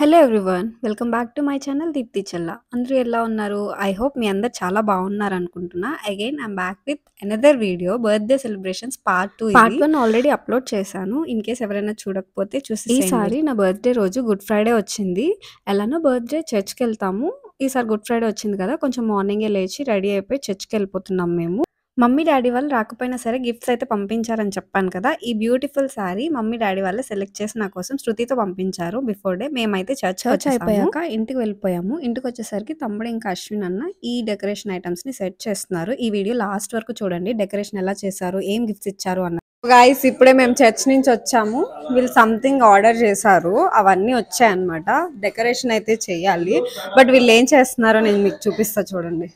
Hello everyone. Welcome back to my channel Deepthi Chella. అందరూ ఎలా ఉన్నారు? ఐ హోప్ మీ అందరూ చాలా బాగున్నారనుకుంటున్నా. Again I'm back with another video birthday celebrations part 2 part 1 already upload చేశాను. ఇన్ కేస్ ఎవరైనా చూడకపోతే చూసేసేయండి. ఈసారి నా బర్త్‌డే రోజు గుడ్ ఫ్రైడే వచ్చింది. ఎలానో బర్త్‌డే చర్చ్‌కెళ్తాము. ఈసారి గుడ్ ఫ్రైడే వచ్చింది కదా! కొంచెం మార్నింగే లేచి రెడీ అయిపోయి చర్చ్‌కెళ్ళిపోతున్నాం మేము. మమ్మీ, డ్యాడీ వాళ్ళు రాకపోయినా సరే గిఫ్ట్స్ అయితే పంపించారని చెప్పాను కదా! ఈ బ్యూటిఫుల్ శారీ మమ్మీ, డ్యాడీ వాళ్ళే సెలెక్ట్ చేసి నా కోసం శృతితో పంపించారు బిఫోర్ డే. మేమైతే చర్చ్ అయిపోయాక ఇంటికి వెళ్ళిపోయాము. ఇంటికొచ్చేసరికి తమ్ముడు ఇంకా అశ్విన్ అన్న ఈ డెకరేషన్ ఐటెమ్స్‌ని సెట్ చేస్తున్నారు. ఈ వీడియో లాస్ట్ వరకు చూడండి. డెకరేషన్ ఎలా చేశారు, ఏం గిఫ్ట్స్ ఇచ్చారు అన్నది. గైస్ ఇప్పుడే మేము చర్చ్ నుంచి వచ్చాము. వీళ్ళు సంథింగ్ ఆర్డర్ చేశారు. అవన్నీ వచ్చాయన్నమాట. డెకరేషన్ అయితే చెయ్యాలి. బట్ వీళ్ళు ఏం చేస్తున్నారో నేను మీకు చూపిస్తా చూడండి.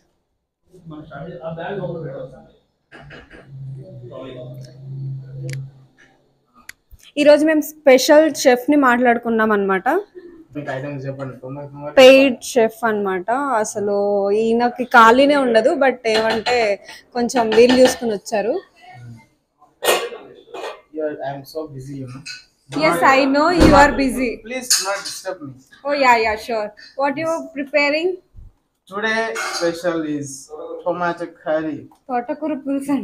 ఈరోజు మేము స్పెషల్ షెఫ్ని మాట్లాడుకున్నాం అనమాట. పెయిడ్ షెఫ్ అనమాట. అసలు ఈయనకి ఖాళీనే ఉండదు, బట్ ఏమంటే కొంచెం వీలు చూసుకుని వచ్చారు. Yes, I know you are busy. Please do not disturb me. Oh yeah, sure. What you preparing? Today special is tomato curry. Totakuru pulsan.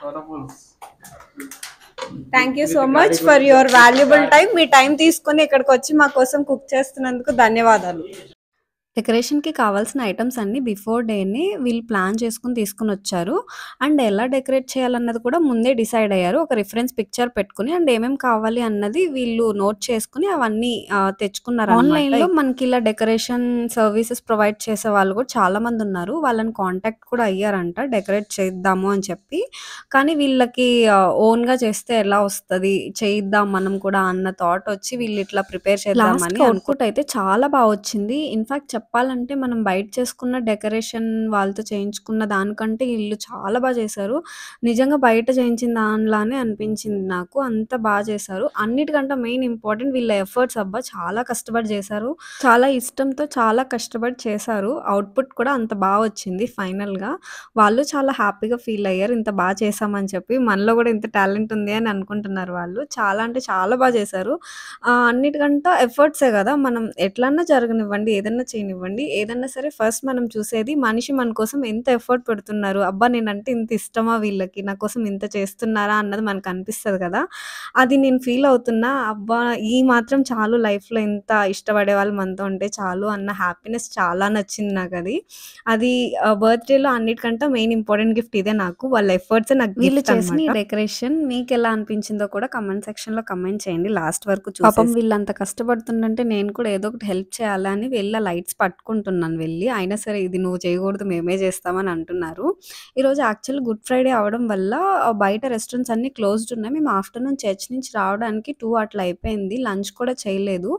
Totapuls. Thank you so much for your valuable time. Me time తీసుకొని ఇక్కడికి వచ్చి మా కోసం cook చేస్తున్నందుకు ధన్యవాదాలు. డెకరేషన్‌కి కావాల్సిన items అన్నీ before డేనే వీళ్ళు ప్లాన్ చేసుకొని తీసుకొని వచ్చారు. అండ్ ఎలా డెకరేట్ చేయాలన్నది కూడా ముందే డిసైడ్ అయ్యారు. ఒక రిఫరెన్స్ పిక్చర్ పెట్టుకొని అండ్ ఏమేమి కావాలి అన్నది వీళ్ళు నోట్ చేసుకొని అవన్నీ తెచ్చుకున్నారు. ఆన్‌లైన్‌లో మనకి ఇలా డెకరేషన్ సర్వీసెస్ ప్రొవైడ్ చేసే వాళ్ళు కూడా చాలామంది ఉన్నారు. వాళ్ళని కాంటాక్ట్ కూడా అయ్యారంట డెకరేట్ చేద్దాము అని చెప్పి. కానీ వీళ్ళకి ఓన్‌గా చేస్తే ఎలా వస్తది, చేయిద్దాం మనం కూడా అన్న థాట్ వచ్చి వీళ్ళు ఇట్లా ప్రిపేర్ చేద్దామని అవుట్‌పుట్ అయితే చాలా బా వచ్చింది. ఇన్‌ఫాక్ట్ చెప్పాలంటే మనం బయట చేసుకున్న డెకరేషన్ వాళ్ళతో చేయించుకున్న దానికంటే ఈళ్ళు చాలా బా చేశారు. నిజంగా బయట చేయించిన దానిలానే అనిపించింది నాకు. అంత బా చేశారు. అన్నిటికంటే మెయిన్ ఇంపార్టెంట్ వీళ్ళ ఎఫర్ట్స్ అబ్బా! చాలా కష్టపడి చేశారు. చాలా ఇష్టంతో చాలా కష్టపడి చేశారు. అవుట్‌పుట్ కూడా అంత బా వచ్చింది ఫైనల్‌గా. వాళ్ళు చాలా హ్యాపీగా ఫీల్ అయ్యారు. ఇంత బా చేశామని చెప్పి. మనలో కూడా ఇంత టాలెంట్ ఉంది అని అనుకుంటున్నారు వాళ్ళు. చాలా అంటే చాలా బా చేశారు. అన్నిటికంటే ఎఫర్ట్సే గదా! మనం ఎట్లన్నా జరగనివ్వండి, ఏదన్నా చేయనివ్వండి, ఏదన్నా సరే ఫస్ట్ మనం చూసేది మనిషి మన కోసం ఎంత ఎఫర్ట్ పెడుతున్నారు. అబ్బా! నేనంటే ఇంత ఇష్టమా వీళ్ళకి, నా కోసం ఇంత చేస్తున్నారా అన్నది మనకు అనిపిస్తది కదా! అది నేను ఫీల్ అవుతున్నా. అబ్బా! ఈ మాత్రం చాలు లైఫ్‌లో ఇంత ఇష్టపడే వాళ్ళు మనతో ఉంటే చాలు అన్న హ్యాపీనెస్ చాలా నచ్చింది నాకది. అది బర్త్‌డేలో అన్నిటికంటే మెయిన్ ఇంపార్టెంట్ గిఫ్ట్ ఇదే నాకు. వాళ్ళ ఎఫర్ట్సే నాకు వీళ్ళు గిఫ్ట్ చేసిన ఈ డెకరేషన్ మీకెలా అనిపించిందో కూడా కామెంట్ సెక్షన్‌లో కామెంట్ చేయండి. లాస్ట్ వరకు పాపం వీళ్ళంత కష్టపడుతుండంటే నేను కూడా ఏదో ఒకటి హెల్ప్ చేయాలని వెళ్ళి ఆ లైట్స్ పట్టుకుంటున్నాను వెళ్ళి. అయినా సరే ఇది నువ్వు చేయకూడదు మేమే చేస్తామని అంటున్నారు. ఈరోజు యాక్చువల్లీ గుడ్ ఫ్రైడే అవ్వడం వల్ల బయట రెస్టారెంట్స్ అన్నీ క్లోజ్డ్ ఉన్నాయి. మేము ఆఫ్టర్‌నూన్ చర్చ్ నుంచి రావడానికి 2 అట్లా అయిపోయింది. లంచ్ కూడా చేయలేదు.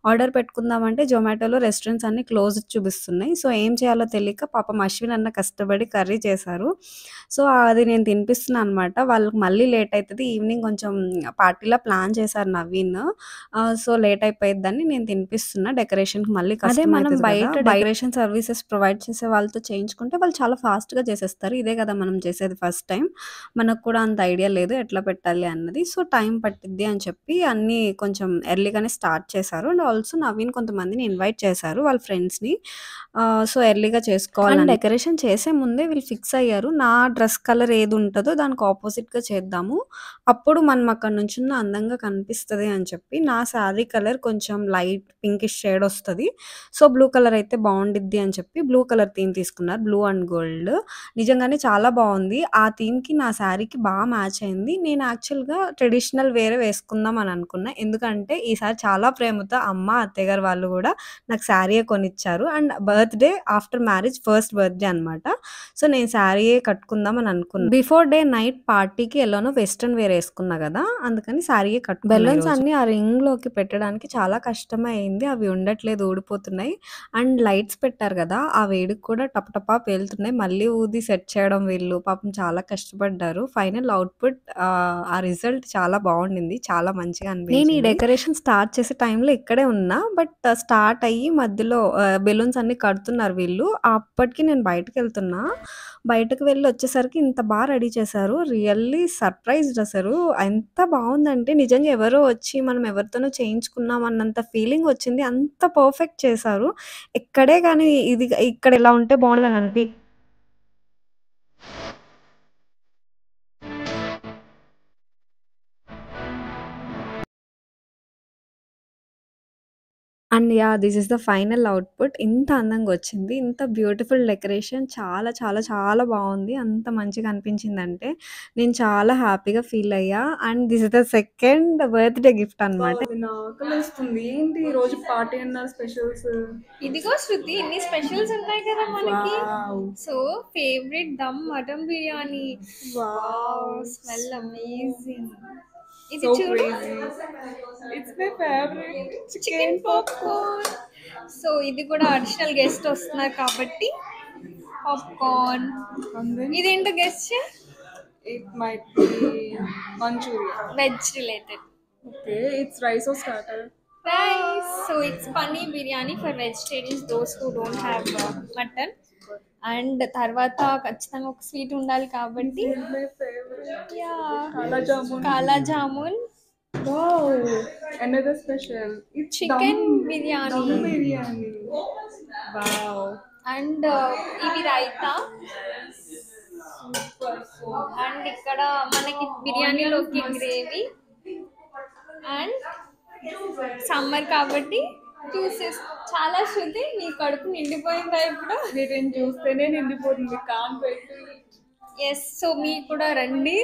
ఆర్డర్ పెట్టుకుందామంటే జొమాటోలో రెస్టారెంట్స్ అన్నీ క్లోజ్డ్ చూపిస్తున్నాయి. సో ఏం చేయాలో తెలియక పాపం అశ్విన్ అన్న కష్టపడి కర్రీ చేశారు. సో అది నేను తినిపిస్తున్నా అనమాట. వాళ్ళకి మళ్ళీ లేట్ అయితది. ఈవినింగ్ కొంచెం పార్టీలా ప్లాన్ చేశారు నవీన్. సో లేట్ అయిపోయిద్దని నేను తినిపిస్తున్నా. డెకరేషన్‌కి మళ్ళీ కష్టం మనం అయితది బయట కదా! డెకరేషన్ సర్వీసెస్ ప్రొవైడ్ చేసే వాళ్ళతో చేయించుకుంటే వాళ్ళు చాలా ఫాస్ట్‌గా చేసేస్తారు. ఇదే కదా మనం చేసేది ఫస్ట్ టైమ్. మనకు కూడా అంత ఐడియా లేదు ఎట్లా పెట్టాలి అన్నది. సో టైం పట్టిద్ది అని చెప్పి అన్నీ కొంచెం ఎర్లీగానే స్టార్ట్ చేశారు. అండ్ ఆల్సో నవీన్ కొంతమందిని ఇన్వైట్ చేశారు వాళ్ళ ఫ్రెండ్స్‌ని. సో ఎర్లీగా చేసుకోవాలని డెకరేషన్ చేసే ముందే వీళ్ళు ఫిక్స్ అయ్యారు. నా డ్రెస్ కలర్ ఏది ఉంటదో దానికి ఆపోజిట్‌గా చేద్దాము. అప్పుడు మనం అక్కడ నుంచున్న అందంగా కనిపిస్తది అని చెప్పి నా శారీ కలర్ కొంచెం లైట్ పింకిష్ షేడ్ వస్తది. సో బ్లూ కలర్ అయితే బావుండిద్ది అని చెప్పి బ్లూ కలర్ థీమ్ తీసుకున్నారు. Blue and gold. నిజంగానే చాలా బావుంది. ఆ థీమ్‌కి నా శారీకి బా మ్యాచ్ అయింది. నేను యాక్చువల్‌గా ట్రెడిషనల్ వేరే వేసుకుందాం అని అనుకున్నా. ఎందుకంటే ఈసారి చాలా ప్రేమతో అమ్మ, అత్తయ్య గారు వాళ్ళు గూడా నాకు శారీయే కొనిచ్చారు. And birthday after marriage first birthday అనమాట. సో నేను శారీయే కట్టుకుందాం అని అనుకున్నా. బిఫోర్ డే నైట్ పార్టీకి ఎలానో వెస్టర్న్ వేర్ ఏసుకున్నా గదా! అందుకని శారీయే కట్టుకున్నా. బెలూన్స్ అన్నీ ఆ రింగ్‌లోకి పెట్టడానికి చాలా కష్టమే అయింది. అవి ఉండట్లేదు ఊడిపోతున్నాయి. అండ్ లైట్స్ పెట్టారు కదా! ఆ వేడికి కూడా టపటపా పేలుతున్నాయి. మళ్ళీ ఊది సెట్ చేయడం వీళ్ళు పాపం చాలా కష్టపడ్డారు. ఫైనల్ అవుట్‌పుట్ ఆ రిజల్ట్ చాలా బావుండింది. చాలా మంచిగా అనిపించింది. నేను ఈ డెకరేషన్ స్టార్ట్ చేసే టైంలో ఇక్కడే ఉన్నా. బట్ స్టార్ట్ అయ్యి మధ్యలో బెలూన్స్ అన్నీ కడుతున్నారు వీళ్ళు. అప్పటికి నేను బయటికెళ్తున్నా. బయటకు వెళ్ళి వచ్చేసరికి ఇంత రెడీ చేశారు. రియల్లీ సర్ప్రైజ్డ్ అసలు. ఎంత బావుందంటే నిజంగా ఎవరో వచ్చి మనం ఎవరితోనో చేయించుకున్నాం అన్నంత ఫీలింగ్ వచ్చింది. అంత పర్ఫెక్ట్ చేశారు. ఎక్కడే గాని ఇది ఇక్కడ ఇలా ఉంటే బావుండదని and yeah! This is the final output. ఇంత అందంగొచ్చింది. ఇంత బ్యూటిఫుల్ డెకరేషన్ చాలా చాలా చాలా బావుంది. అంత మంచిగా అనిపించిందంటే, నేను చాలా హ్యాపీగా ఫీల్ అయ్యా. And this is the second birthday gift అనమాట. ఆకలేస్తుంది. ఏంటి ఈ రోజు పార్టీ అన్నారు స్పెషల్స్? ఇదిగో శృతి ఇన్ని స్పెషల్స్ ఉన్నాయి కదా మనకి. Wow! So favourite dum mutton biryani. Wow, smell amazing. ఇది సో చూడు, crazy. It's my favourite chicken popcorn. So ఇది కూడా అడిషనల్ గెస్ట్ వస్తున్నారు కాబట్టి పాప్కార్న్. And then ఇదేంటో guest it might be Manchuria. Veg related Okay, it's rice or starter. Rice. So it's paneer biryani for vegetarians, those who don't have mutton. And తర్వాత ఖచ్చితంగా ఒక sweet ఉండాలి కాబట్టి It's my favorite. Yeah, Jamun. కాలా jamun, Wow, another special. It's chicken dum biryani biryani. Wow. And ఇవి raita. And ఇక్కడ మనకి బిర్యానీలోకి గ్రేవీ అండ్ సమ్మర్ కాబట్టి జ్యూసెస్. చాలా శృతి, నీ కడుపు నిండిపోయిందా ఇప్పుడు? వీటిని చూస్తేనే నిండిపోతుంది. కాన్ పెట్టు. ఎస్. సో మీకు కూడా రండి.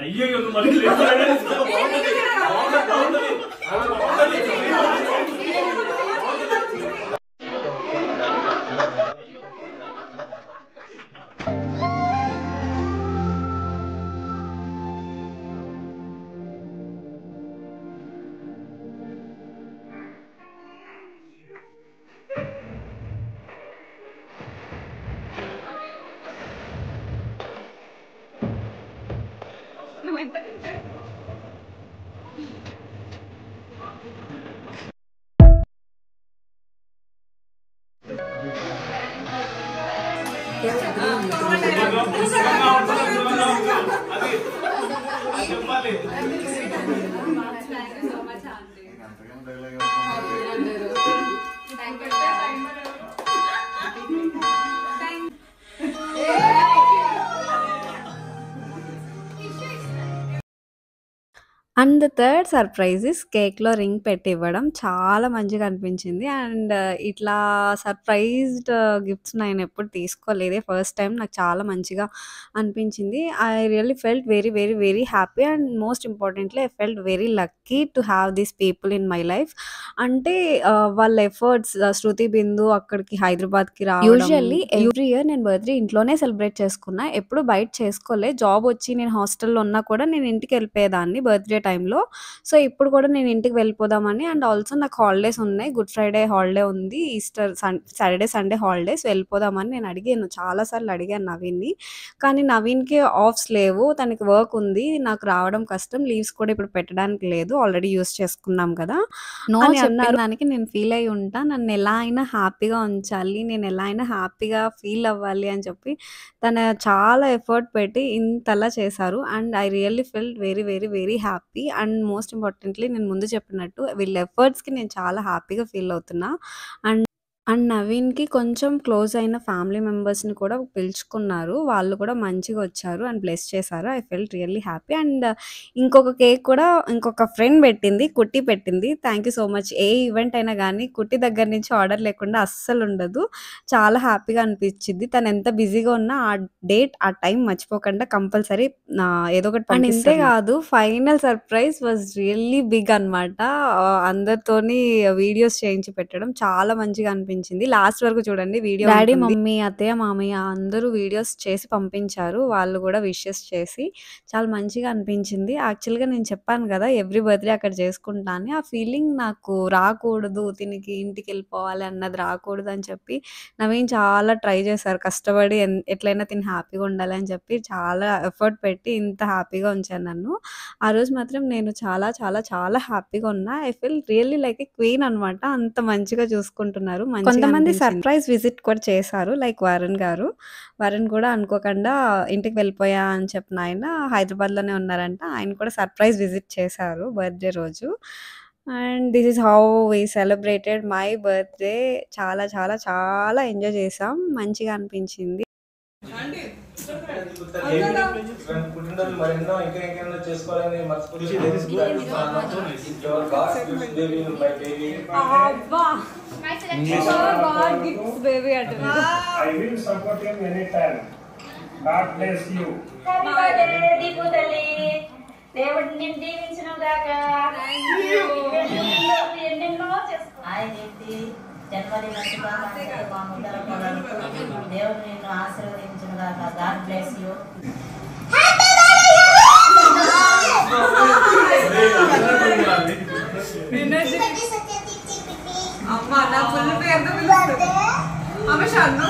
అయ్యో మళ్ళీ చెప్పాలి. And the third surprise is కేక్‌లో రింగ్ పెట్టి ఇవ్వడం. చాలా మంచిగా అనిపించింది. అండ్ ఇట్లా సర్ప్రైజ్డ్ గిఫ్ట్స్ నేనెప్పుడు తీసుకోలేదే. ఫస్ట్ టైమ్ నాకు చాలా మంచిగా అనిపించింది. I really felt very, very, very happy and most importantly I felt very lucky to have these people in my life. అంటే వాళ్ళ ఎఫర్ట్స్ శృతి, బిందు అక్కడికి హైదరాబాద్‌కి రావడం. యూజువల్లీ ఎవ్రీ ఇయర్ నేను బర్త్‌డే ఇంట్లోనే సెలబ్రేట్ చేసుకున్నా. ఎప్పుడు బయట చేసుకోలే. జాబ్ వచ్చి నేను హాస్టల్‌లో ఉన్నా కూడా నేను ఇంటికెళ్ళిపోయేదాన్ని బర్త్‌డే టైంలో. సో, ఇప్పుడు కూడా నేను ఇంటికి వెళ్ళిపోదామని అండ్ ఆల్సో నాకు హాలిడేస్ ఉన్నాయి. గుడ్ ఫ్రైడే హాలిడే ఉంది. ఈస్టర్ సాటర్డే, సండే హాలిడేస్ వెళ్ళిపోదామని నేను అడిగాను. చాలా సార్లు అడిగాను నవీన్‌ని. కానీ నవీన్‌కి ఆఫ్స్ లేవు. తనకి వర్క్ ఉంది. నాకు రావడం కష్టం. లీవ్స్ కూడా ఇప్పుడు పెట్టడానికి లేదు. ఆల్రెడీ యూజ్ చేసుకున్నాం కదా! నో అని చెప్పిన దానికి నేను ఫీల్ అయ్యి ఉంటా. నన్ను ఎలా అయినా హ్యాపీగా ఉంచాలి. నేను ఎలా అయినా హ్యాపీగా ఫీల్ అవ్వాలి అని చెప్పి తను చాలా ఎఫర్ట్ పెట్టి ఇంతలా చేశారు. And I really felt very, very, very happy. And most importantly నేను ముందు చెప్పినట్టు వీళ్ళ ఎఫర్ట్స్‌కి నేను చాలా హ్యాపీగా ఫీల్ అవుతున్నా. అండ్ నవీన్‌కి కొంచెం క్లోజ్ అయిన ఫ్యామిలీ మెంబర్స్‌ని కూడా పిలుచుకున్నారు. వాళ్ళు కూడా మంచిగా వచ్చారు అండ్ బ్లెస్ చేశారు. I felt really happy. And ఇంకొక కేక్ కూడా ఇంకొక ఫ్రెండ్ పెట్టింది. కుట్టి పెట్టింది. Thank you so much. A event అయినా గానీ కుట్టి దగ్గర నుంచి ఆర్డర్ లేకుండా అస్సలు ఉండదు. చాలా హ్యాపీగా అనిపించిద్ది. తను ఎంత బిజీగా ఉన్నా ఆ డేట్, ఆ టైం మర్చిపోకుండా కంపల్సరీ ఏదో ఒకటి పంపిస్తారు. అండ్ ఇంతే కాదు final surprise was really big అనమాట. అందరితోని వీడియోస్ చేయించి పెట్టడం చాలా మంచిగా అనిపించింది. లాస్ట్ వరకు చూడండి వీడియో. డాడీ, మమ్మీ, అత్తయ్య, మామయ్య అందరూ వీడియోస్ చేసి పంపించారు. వాళ్ళు కూడా విషెస్ చేసి చాలా మంచిగా అనిపించింది. యాక్చువల్‌గా నేను చెప్పాను కదా ఎవ్రీ బర్త్‌డే అక్కడ చేసుకుంటా అని. ఆ ఫీలింగ్ నాకు రాకూడదు, తినికి ఇంటికెళ్ళిపోవాలి అన్నది రాకూడదు అని చెప్పి నవీన్ చాలా ట్రై చేశారు. కష్టపడి ఎట్లైనా తిని హ్యాపీగా ఉండాలి అని చెప్పి చాలా ఎఫర్ట్ పెట్టి ఇంత హ్యాపీగా ఉంచారు నన్ను. ఆ రోజు మాత్రం నేను చాలా, చాలా, చాలా హ్యాపీగా ఉన్నా. I feel really like a queen అనమాట. అంత మంచిగా చూసుకుంటున్నారు. కొంతమంది సర్ప్రైజ్ విజిట్ కూడా చేశారు. లైక్ వరుణ్ గారు. వరుణ్ కూడా అనుకోకుండా ఇంటికి వెళ్ళిపోయా అని చెప్పిన ఆయన హైదరాబాద్‌లోనే ఉన్నారంట. ఆయన కూడా సర్ప్రైజ్ విజిట్ చేశారు బర్త్‌డే రోజు. And this is how we celebrated my birthday. చాలా, చాలా, చాలా ఎంజాయ్ చేసాం. మంచిగా అనిపించింది. పుట్టినరోజు మరెన్నో ఇంకేమైనా చేసుకోవాలని మనస్ఫూర్తిగా I will support him anytime. God bless you. Happy birthday, Deepu Talli. దేవుడు నిన్ను దీవించును గాక. ఎన్నెన్నో చేసుకో. జన్మదిన శుభాకాంక్షలు మా ముందర పొందలకు దేవుడు నిన్ను ఆశీర్వదించును గాక. God bless you. అమ్మ నా ఫుల్ పేరుతో పిలుస్తుంది. అమ్మ షన్ను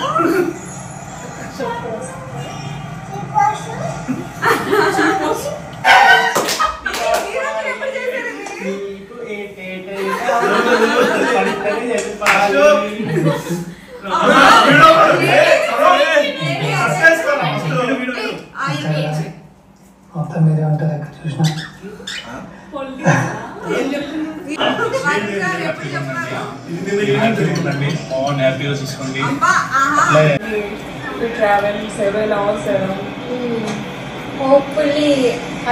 మొత్తం మీరే ఉంటారు ఎక్కడ చూసినా. హోప్ఫుల్లీ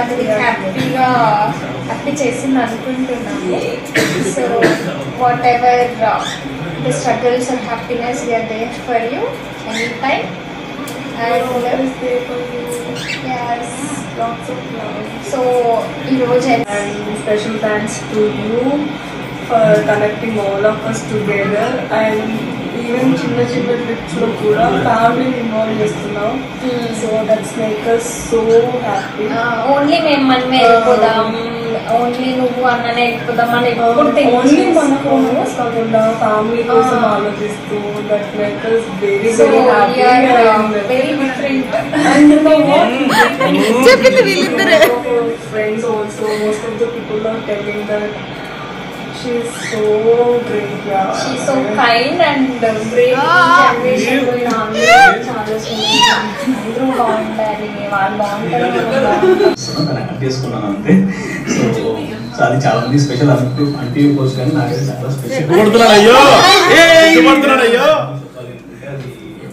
అది హ్యాపీ చేసింది అనుకుంటున్నాను. So whatever the struggles and happiness we are there for you any time. So ఈరోజు special thanks to you for connecting all of us together. And even చిన్న చిన్న ట్రిప్స్లో కూడా ఫ్యామిలీని ఇన్వాల్వ్ చేస్తున్నాం. So that's make us so happy. Only మేము మనమే వెళ్ళిపోదాం, ఓన్లీ నువ్వు అన్ననే వెళ్ళిపోదాం అని ఓన్లీ మన ఫోకస్ కాకుండా ఫ్యామిలీ కోసం ఆలోచిస్తూ that make us very very happy and very different. and you know what, చెప్పింది వీళ్ళిద్దరే. Friends also, most of the people are telling that she is so great. Yeah, she is so kind and brave. Generation లో ఇలా అందరూ అందరూ బాగుండాలి, వాళ్ళు బాగుంటారు చేసుకున్నాను అంతే. సో అది చాలా మంది స్పెషల్ అంటే పోస్ట్ కానీ నాకైతే చాలా స్పెషల్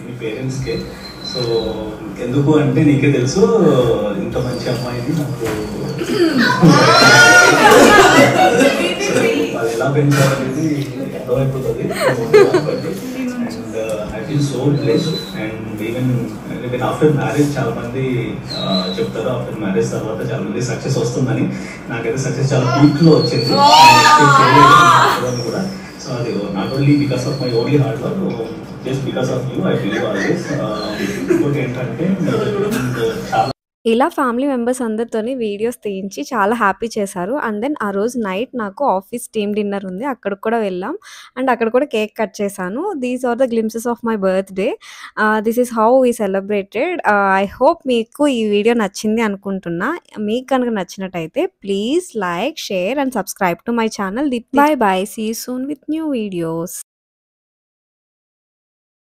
మీ పేరెంట్స్కే. సో ఎందుకు అంటే నీకే తెలుసు ఇంత మంచి అమ్మాయిని నాకు అది ఎలా పెంచాలనేది అర్థమైపోతుంది. And I feel so blessed. And even after marriage చాలా మంది చెప్తారు ఆఫ్టర్ మ్యారేజ్ తర్వాత చాలా మంది సక్సెస్ వస్తుందని. నాకైతే సక్సెస్ చాలా పీక్ లో వచ్చింది కూడా. సో అది not only because of my only hard work, just because of you I believe always. ఇంకోటి ఏంటంటే చాలా ఇలా ఫ్యామిలీ మెంబర్స్ అందరితోని వీడియోస్ తీయించి చాలా హ్యాపీ చేశారు. అండ్ దెన్ ఆ రోజు నైట్ నాకు ఆఫీస్ టీమ్ డిన్నర్ ఉంది, అక్కడికి కూడా వెళ్ళాం. అండ్ అక్కడ కూడా కేక్ కట్ చేశాను. These are the glimpses of my birthday. This is how we celebrated. I hope మీకు ఈ వీడియో నచ్చింది అనుకుంటున్నా. మీకు కనుక నచ్చినట్టయితే please like, share and subscribe to my channel. Bye bye, see you soon with new videos.